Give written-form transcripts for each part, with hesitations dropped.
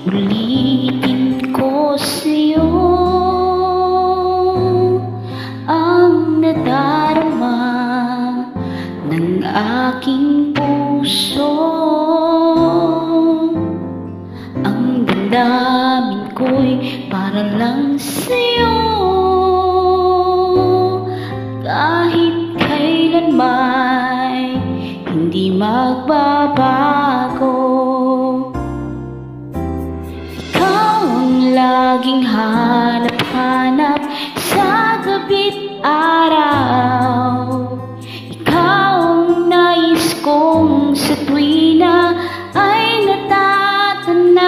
Ulitin ko sa'yo ang nadarama ng aking puso. Ang damdamin ko'y para lang sa'yo, kahit kailan may hindi magbabago. Laging hanap-hanap sa gabi't araw. Ikaw ang nais kong sa tuwina ay natatanaw.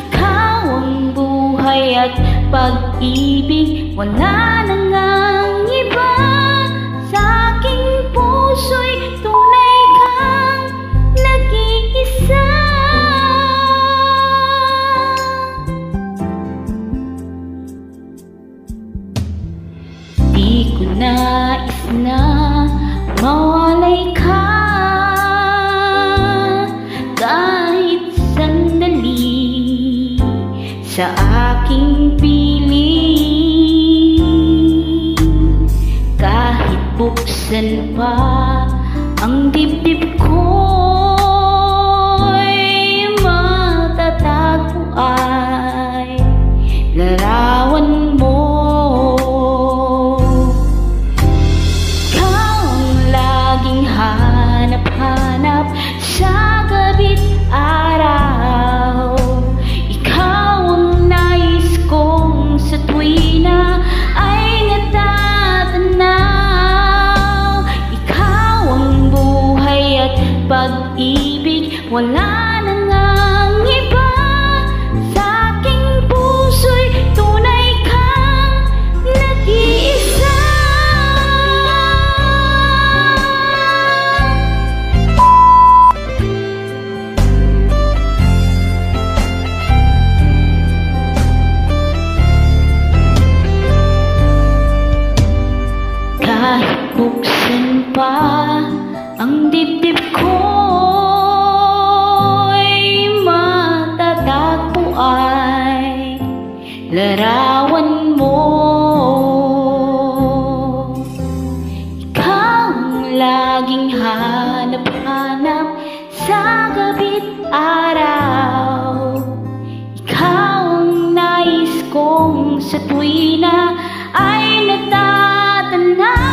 Ikaw ang buhay at pag-ibig, wala na ngang iba. Sa aking puso'y tunay kang nag-iisa. Di ko nais na mawalay ka kahit sandali sa aking piling. Kahit buksan pa ang dibdib ko'y matatagpo ay larawan mo. Hanap-hanap sa gabi't araw. Ikaw ang nais kong sa tuwina ay natatanaw. Ikaw ang buhay at pag-ibig, wala na ngang iba. Sa aking puso'y tunay kang nag-iisa. Kahit buksan pa ang dibdib ko'y matatagpo ay larawan mo. Ikaw ang laging hanap-hanap sa gabi't araw. Ikaw ang nais kong sa tuwina ay natatanaw.